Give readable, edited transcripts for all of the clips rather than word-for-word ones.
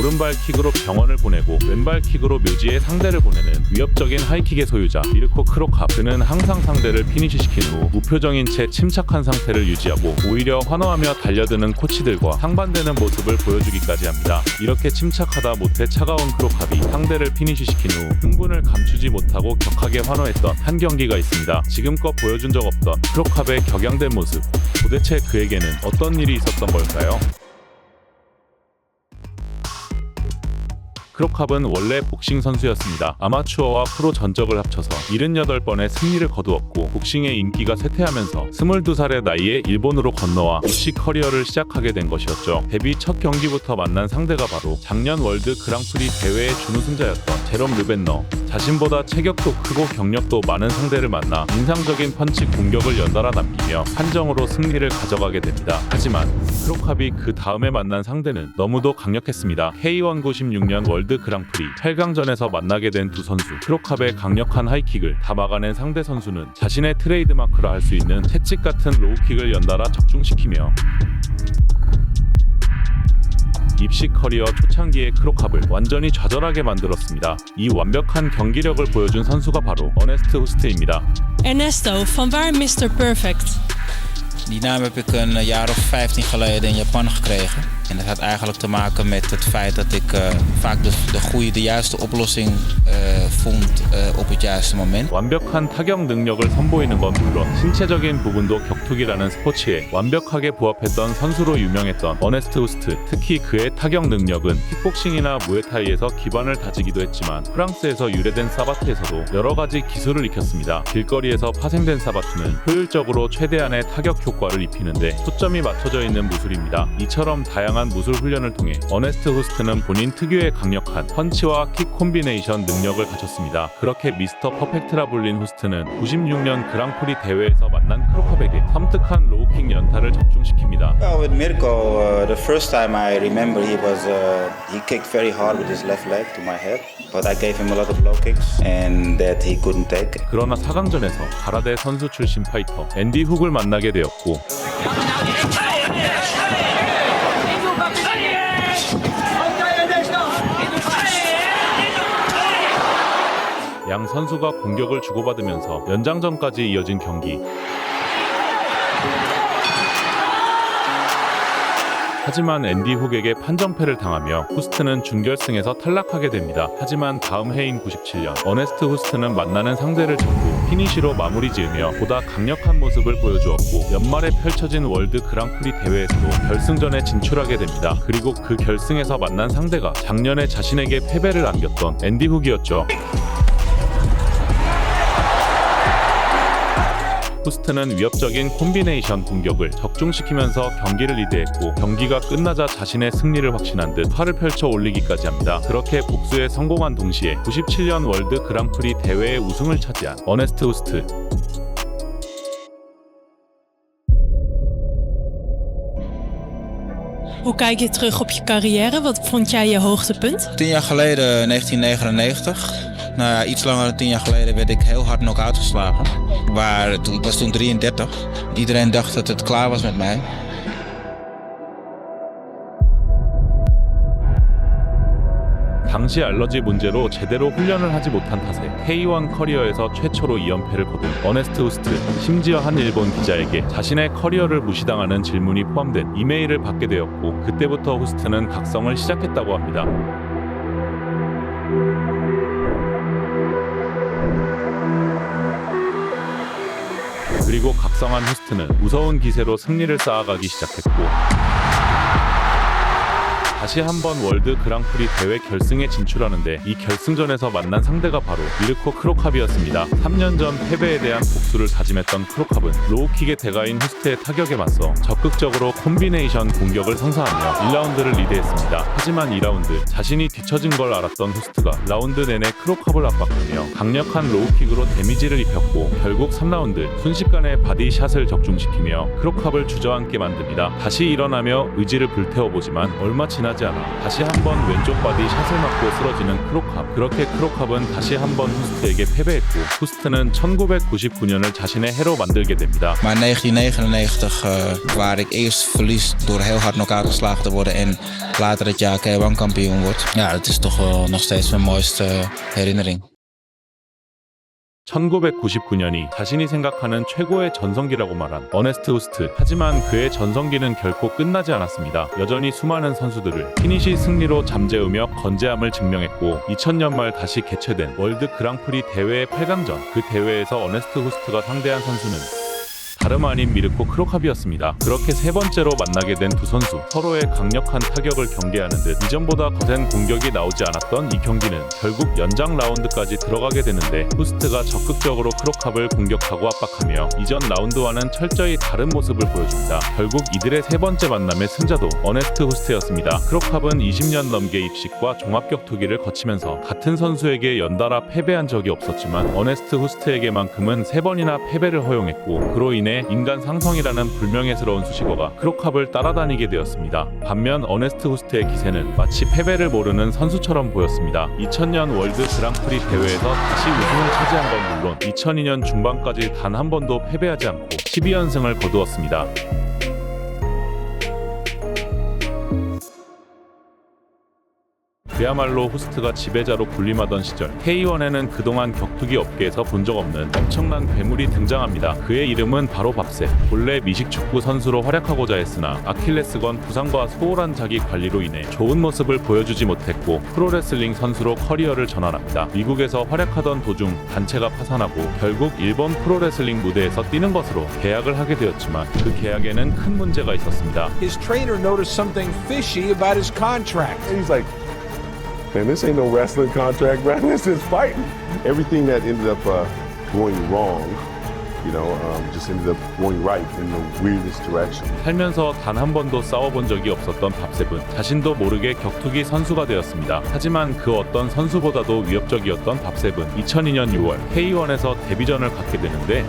오른발 킥으로 병원을 보내고 왼발 킥으로 묘지에 상대를 보내는 위협적인 하이킥의 소유자 미르코 크로캅. 그는 항상 상대를 피니시시킨 후 무표정인 채 침착한 상태를 유지하고 오히려 환호하며 달려드는 코치들과 상반되는 모습을 보여주기까지 합니다. 이렇게 침착하다 못해 차가운 크로캅이 상대를 피니시시킨 후 흥분을 감추지 못하고 격하게 환호했던 한 경기가 있습니다. 지금껏 보여준 적 없던 크로캅의 격양된 모습. 도대체 그에게는 어떤 일이 있었던 걸까요? 크로캅은 원래 복싱 선수였습니다. 아마추어와 프로 전적을 합쳐서 78번의 승리를 거두었고 복싱의 인기가 쇠퇴하면서 22살의 나이에 일본으로 건너와 UFC 커리어를 시작하게 된 것이었죠. 데뷔 첫 경기부터 만난 상대가 바로 작년 월드 그랑프리 대회의 준우승자였던 제롬 르벤너. 자신보다 체격도 크고 경력도 많은 상대를 만나 인상적인 펀치 공격을 연달아 남기며 판정으로 승리를 가져가게 됩니다. 하지만 크로캅이 그 다음에 만난 상대는 너무도 강력했습니다. K1 96년 월드 그랑프리 8강전에서 만나게 된 두 선수. 크로캅의 강력한 하이킥을 다 막아낸 상대 선수는 자신의 트레이드마크라 할 수 있는 채찍 같은 로우킥을 연달아 적중시키며 입식 커리어 초창기의 크로캅을 완전히 좌절하게 만들었습니다. 이 완벽한 경기력을 보여준 선수가 바로 어네스트 후스트입니다. Ernesto, vanwaar Mr. Perfect? Die naam heb ik een jaar of 15 geleden in Japan gekregen. En dat had eigenlijk te maken met het feit dat ik vaak de juiste oplossing vond op het juiste moment. 완벽한 타격 능력을 선보이는 건 물론 신체적인 부분도 격투기라는 스포츠에 완벽하게 부합했던 선수로 유명했던 어네스트 후스트. 특히 그의 타격 능력은 킥복싱이나 무에타이에서 기반을 다지기도 했지만 프랑스에서 유래된 사바트에서도 여러 가지 기술을 익혔습니다. 길거리에서 파생된 사바트는 효율적으로 최대한의 타격 효과를 입히는데 초점이 맞춰져 있는 무술입니다. 이처럼 다양한 무술 훈련을 통해 어네스트 후스트는 본인 특유의 강력한 펀치와 킥 콤비네이션 능력을 갖췄습니다. 그렇게 미스터 퍼펙트라 불린 후스트는 96년 그랑프리 대회에서 만난 크로캅에게 섬뜩한 로우킥 연타를 적중시킵니다. Well, with Mirko, the first time I remember he kicked very hard with his left leg to my head, but I gave him a lot of low kicks and that he couldn't take. 그러나 4강전에서 가라데 선수 출신 파이터 앤디 훅을 만나게 되었고 양 선수가 공격을 주고받으면서 연장전까지 이어진 경기. 하지만 앤디 훅에게 판정패를 당하며 후스트는 준결승에서 탈락하게 됩니다. 하지만 다음 해인 97년 어네스트 후스트는 만나는 상대를 전부 피니시로 마무리 지으며 보다 강력한 모습을 보여주었고 연말에 펼쳐진 월드 그랑프리 대회에서도 결승전에 진출하게 됩니다. 그리고 그 결승에서 만난 상대가 작년에 자신에게 패배를 안겼던 앤디 훅이었죠. 후스트는 위협적인 콤비네이션 공격을 적중시키면서 경기를 리드했고 경기가 끝나자 자신의 승리를 확신한 듯 팔을 펼쳐 올리기까지 합니다. 그렇게 복수에 성공한 동시에 97년 월드 그랑프리 대회의 우승을 차지한 어네스트 후스트. Hoe kijk je terug op je carrière? Wat vond jij je hoogtepunt? 10 jaar geleden, 1999. Nou ja, iets langer dan 10 jaar geleden werd ik heel hard knock-out geslagen. Ik was toen 33. Iedereen dacht dat het klaar was met mij. 당시 알러지 문제로 제대로 훈련을 하지 못한 탓에 K1 커리어에서 최초로 2연패를 거둔 어네스트 후스트. 심지어 한 일본 기자에게 자신의 커리어를 무시당하는 질문이 포함된 이메일을 받게 되었고 그때부터 후스트는 각성을 시작했다고 합니다. 그리고 각성한 후스트는 무서운 기세로 승리를 쌓아가기 시작했고 다시 한번 월드 그랑프리 대회 결승에 진출하는데 이 결승전에서 만난 상대가 바로 미르코 크로캅이었습니다. 3년 전 패배에 대한 복수를 다짐했던 크로캅은 로우킥의 대가인 후스트의 타격에 맞서 적극적으로 콤비네이션 공격을 성사하며 1라운드를 리드했습니다. 하지만 2라운드 자신이 뒤처진 걸 알았던 후스트가 라운드 내내 크로캅을 압박하며 강력한 로우킥으로 데미지를 입혔고 결국 3라운드 순식간에 바디샷을 적중시키며 크로캅을 주저앉게 만듭니다. 다시 일어나며 의지를 불태워보지만 얼마 지나지 지나지 않아 다시 한번 왼쪽 바디 샷을 맞고 쓰러지는 크로캅. 그렇게 크로캅은 다시 한번 후스트에게 패배했고 후스트는 1999년을 자신의 해로 만들게 됩니다. Maar 1999, waar ik eerst verlies door heel hard knock-out geslagen te worden en later het jaar K1 kampioen wordt. Ja, dat is toch wel nog steeds mijn mooiste herinnering. 1999년이 자신이 생각하는 최고의 전성기라고 말한 어네스트 후스트. 하지만 그의 전성기는 결코 끝나지 않았습니다. 여전히 수많은 선수들을 피니시 승리로 잠재우며 건재함을 증명했고 2000년 말 다시 개최된 월드 그랑프리 대회의 8강전. 그 대회에서 어네스트 후스트가 상대한 선수는 다름 아닌 미르코 크로캅이었습니다. 그렇게 세 번째로 만나게 된 두 선수, 서로의 강력한 타격을 경계하는 듯 이전보다 거센 공격이 나오지 않았던 이 경기는 결국 연장 라운드까지 들어가게 되는데 후스트가 적극적으로 크로캅을 공격하고 압박하며 이전 라운드와는 철저히 다른 모습을 보여줍니다. 결국 이들의 세 번째 만남의 승자도 어네스트 후스트였습니다. 크로캅은 20년 넘게 입식과 종합격투기를 거치면서 같은 선수에게 연달아 패배한 적이 없었지만 어네스트 후스트에게만큼은 3번이나 패배를 허용했고 그로 인해 인간 상성이라는 불명예스러운 수식어가 크로캅을 따라다니게 되었습니다. 반면 어네스트 후스트의 기세는 마치 패배를 모르는 선수처럼 보였습니다. 2000년 월드 그랑프리 대회에서 다시 우승을 차지한 건 물론 2002년 중반까지 단 한 번도 패배하지 않고 12연승을 거두었습니다. 그야말로 후스트가 지배자로 군림하던 시절 K1에는 그동안 격투기 업계에서 본 적 없는 엄청난 괴물이 등장합니다. 그의 이름은 바로 밥셉. 본래 미식축구 선수로 활약하고자 했으나 아킬레스건 부상과 소홀한 자기 관리로 인해 좋은 모습을 보여주지 못했고 프로레슬링 선수로 커리어를 전환합니다. 미국에서 활약하던 도중 단체가 파산하고 결국 일본 프로레슬링 무대에서 뛰는 것으로 계약을 하게 되었지만 그 계약에는 큰 문제가 있었습니다. His trainer noticed something fishy about his contract. And he's like, man, this ain't no wrestling contract, man. This is fighting. Everything that ended up going wrong, just ended up going right in the weirdest direction. 살면서 단 한 번도 싸워본 적이 없었던 밥셉은 자신도 모르게 격투기 선수가 되었습니다. 하지만 그 어떤 선수보다도 위협적이었던 밥셉은 2002년 6월 K1에서 데뷔전을 갖게 되는데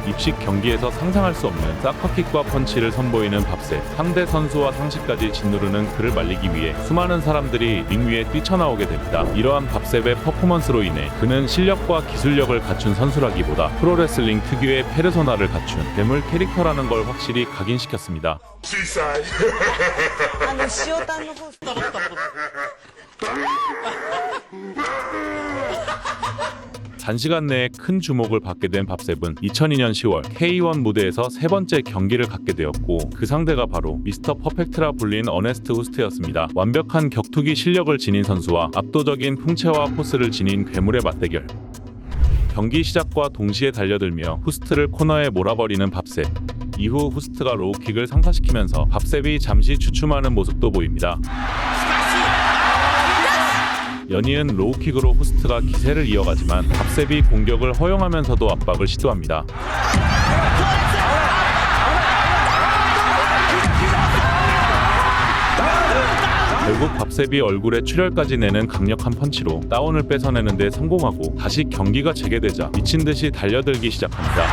입식 경기에서 상상할 수 없는 사커킥과 펀치를 선보이는 밥셉. 상대 선수와 상시까지 짓누르는 그를 말리기 위해 수많은 사람들이 링 위에 뛰쳐나오게 됩니다. 이러한 밥셉의 퍼포먼스로 인해 그는 실력과 기술력을 갖춘 선수라기보다 프로레슬링 특유의 페르소나를 갖춘 괴물 캐릭터라는 걸 확실히 각인시켰습니다. 단시간 내에 큰 주목을 받게 된 밥셉은 2002년 10월 K1 무대에서 세 번째 경기를 갖게 되었고 그 상대가 바로 미스터 퍼펙트라 불린 어네스트 후스트였습니다. 완벽한 격투기 실력을 지닌 선수와 압도적인 풍채와 포스를 지닌 괴물의 맞대결. 경기 시작과 동시에 달려들며 후스트를 코너에 몰아버리는 밥셉. 이후 후스트가 로우킥을 상사시키면서 밥셉이 잠시 주춤하는 모습도 보입니다. 연이은 로우킥으로 후스트가 기세를 이어가지만 밥셉이 공격을 허용하면서도 압박을 시도합니다. 결국 밥셉이 얼굴에 출혈까지 내는 강력한 펀치로 다운을 뺏어내는 데 성공하고 다시 경기가 재개되자 미친듯이 달려들기 시작합니다.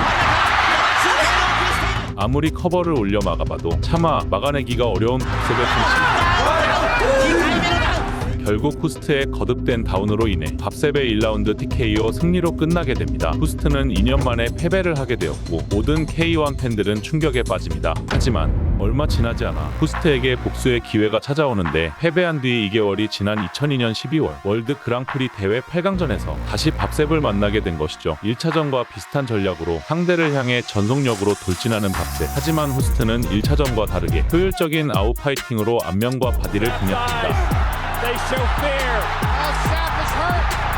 아무리 커버를 올려 막아봐도 차마 막아내기가 어려운 밥셉의 펀치. 결국 후스트의 거듭된 다운으로 인해 밥셉의 1라운드 TKO 승리로 끝나게 됩니다. 후스트는 2년 만에 패배를 하게 되었고 모든 K1 팬들은 충격에 빠집니다. 하지만 얼마 지나지 않아 후스트에게 복수의 기회가 찾아오는데 패배한 뒤 2개월이 지난 2002년 12월 월드 그랑프리 대회 8강전에서 다시 밥셉을 만나게 된 것이죠. 1차전과 비슷한 전략으로 상대를 향해 전속력으로 돌진하는 밥셉. 하지만 후스트는 1차전과 다르게 효율적인 아웃파이팅으로 안면과 바디를 공략합니다.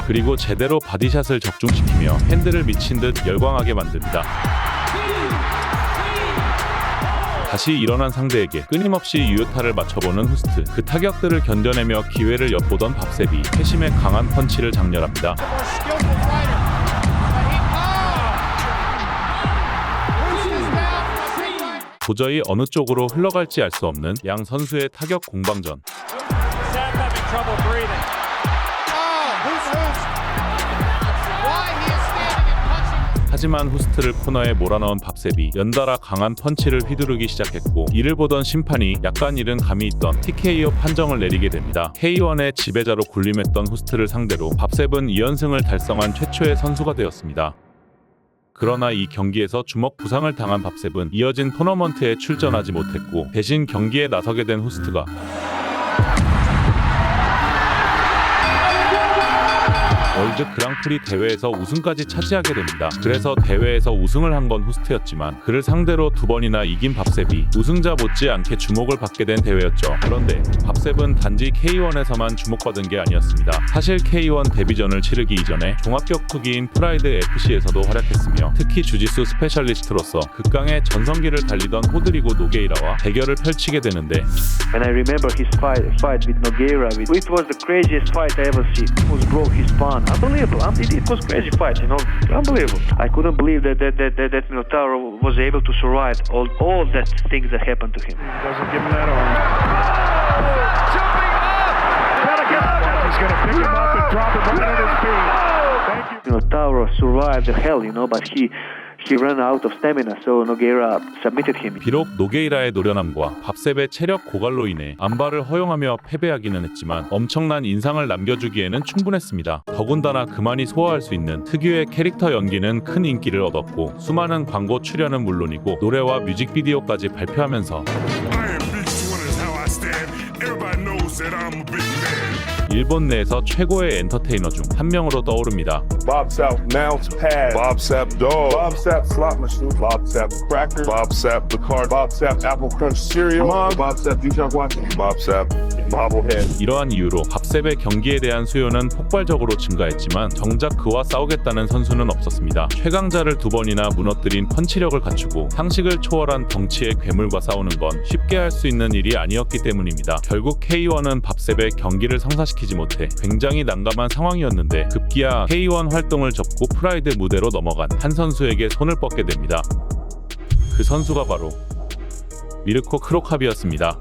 그리고 제대로 바디샷을 적중시키며 팬들을 미친 듯 열광하게 만듭니다. 다시 일어난 상대에게 끊임없이 유효타를 맞춰보는 후스트. 그 타격들을 견뎌내며 기회를 엿보던 밥셉이 회심의 강한 펀치를 장렬합니다. 도저히 어느 쪽으로 흘러갈지 알 수 없는 양 선수의 타격 공방전. 하지만 후스트를 코너에 몰아넣은 밥셉이 연달아 강한 펀치를 휘두르기 시작했고, 이를 보던 심판이 약간 잃은 감이 있던 TKO 판정을 내리게 됩니다. K1의 지배자로 군림했던 후스트를 상대로 밥셉은 2연승을 달성한 최초의 선수가 되었습니다. 그러나 이 경기에서 주먹 부상을 당한 밥셉은 이어진 토너먼트에 출전하지 못했고, 대신 경기에 나서게 된 후스트가 월드 그랑프리 대회에서 우승까지 차지하게 됩니다. 그래서 대회에서 우승을 한 건 후스트였지만 그를 상대로 2번이나 이긴 밥셉이 우승자 못지않게 주목을 받게 된 대회였죠. 그런데 밥셉은 단지 K1에서만 주목받은 게 아니었습니다. 사실 K1 데뷔전을 치르기 이전에 종합격투기인 프라이드 FC에서도 활약했으며, 특히 주짓수 스페셜리스트로서 극강의 전성기를 달리던 호드리고 노게이라와 대결을 펼치게 되는데, And I remember his fight with Nogueira. It was the craziest fight I ever seen. Almost broke his spine. Unbelievable. It was crazy fight, you know. Unbelievable. I couldn't believe that Minotauro was able to survive all that things that happened to him. Doesn't give him that arm. Jumping up! Gotta get up! He's gonna pick him up and drop him right on his feet. Thank you. Minotauro survived the hell, you know, but he ran out of stamina, so Nogueira submitted him. 비록 노게이라의 노련함과 밥셉의 체력 고갈로 인해 안바를 허용하며 패배하기는 했지만 엄청난 인상을 남겨주기에는 충분했습니다. 더군다나 그만이 소화할 수 있는 특유의 캐릭터 연기는 큰 인기를 얻었고, 수많은 광고 출연은 물론이고 노래와 뮤직비디오까지 발표하면서 일본 내에서 최고의 엔터테이너 중 한 명으로 떠오릅니다. Bob Sapp mouse pad. Bob Sapp dog. Bob Sapp slot machine. Bob Sapp cracker. Bob Sapp the card. Bob Sapp apple crunch cereal. Bob Sapp D-Shock watch. Bob Sapp bobblehead. 이러한 이유로 밥셉의 경기에 대한 수요는 폭발적으로 증가했지만 정작 그와 싸우겠다는 선수는 없었습니다. 최강자를 2번이나 무너뜨린 펀치력을 갖추고 상식을 초월한 덩치의 괴물과 싸우는 건 쉽게 할 수 있는 일이 아니었기 때문입니다. 결국 K1은 밥셉의 경기를 성사시키지 못해 굉장히 난감한 상황이었는데, 급기야 K1 활동을 접고 프라이드 무대로 넘어간 한 선수에게 손을 뻗게 됩니다. 그 선수가 바로 미르코 크로캅이었습니다.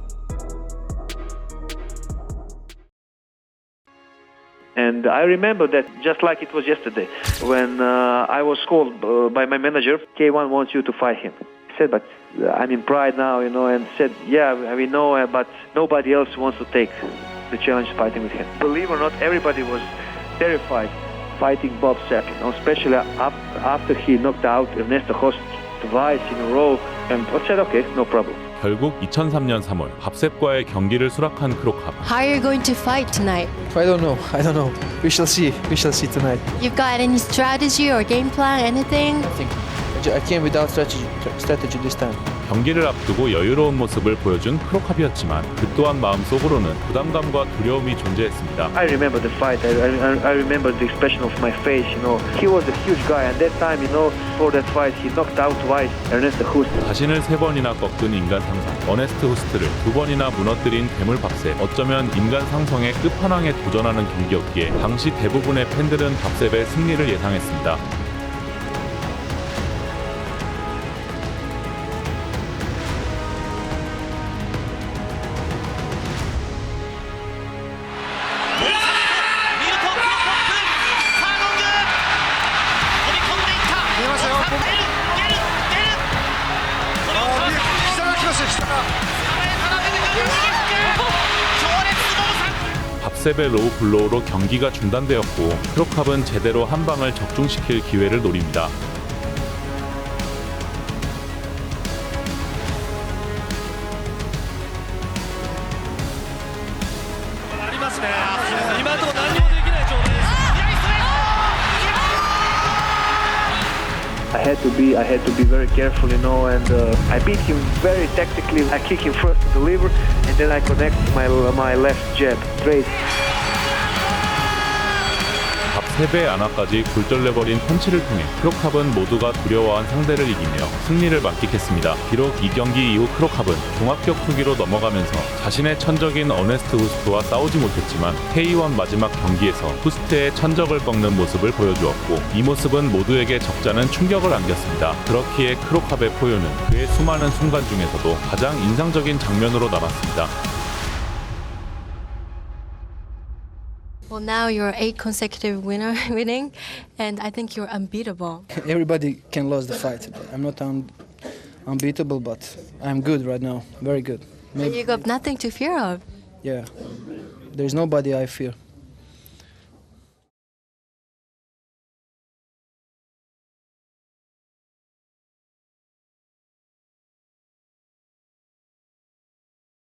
And I remember that just like it was yesterday, when I was called by my manager, K1 wants you to fight him. I said, but I'm in Pride now, you know, and said, yeah, we know, but nobody else wants to take the challenge fighting with him. Believe it or not, everybody was terrified fighting Bob Sapp, you know, especially after he knocked out Ernesto Host twice in a row, and I said, okay, no problem. 결국 2003년 3월 밥셉과의 경기를 수락한 크로캅. How are you going to fight tonight? I don't know. We shall see tonight. You've got any strategy or game plan, anything? I came without strategy this time. 경기를 앞두고 여유로운 모습을 보여준 크로캅이었지만 그 또한 마음속으로는 부담감과 두려움이 존재했습니다. I remember the fight. I remember the expression of my face. You know, he was a huge guy, and that time, you know, for that fight, he knocked out twice Ernesto Host. 자신을 3번이나 꺾은 인간 상성 어네스트 후스트를 2번이나 무너뜨린 괴물 밥셉. 어쩌면 인간 상성의 끝판왕에 도전하는 경기였기에 당시 대부분의 팬들은 밥셉의 승리를 예상했습니다. 밥셉의 로우 블로우로 경기가 중단되었고, 크로캅은 제대로 한 방을 적중시킬 기회를 노립니다. I had to be very careful, you know, and I beat him very tactically. I kick him first to the liver, and then I connect my left jab straight. 밥셉의 안아까지 굴절내버린 펀치를 통해 크로캅은 모두가 두려워한 상대를 이기며 승리를 만끽했습니다. 비록 이 경기 이후 크로캅은 종합격투기로 넘어가면서 자신의 천적인 어네스트 후스트와 싸우지 못했지만 K1 마지막 경기에서 후스트의 천적을 꺾는 모습을 보여주었고, 이 모습은 모두에게 적잖은 충격을 안겼습니다. 그렇기에 크로캅의 포효는 그의 수많은 순간 중에서도 가장 인상적인 장면으로 남았습니다. Well, now you're 8 consecutive winning, and I think you're unbeatable. Everybody can lose the fight. I'm not unbeatable, but I'm good right now. Very good. And you got nothing to fear of. Yeah. There's nobody I fear.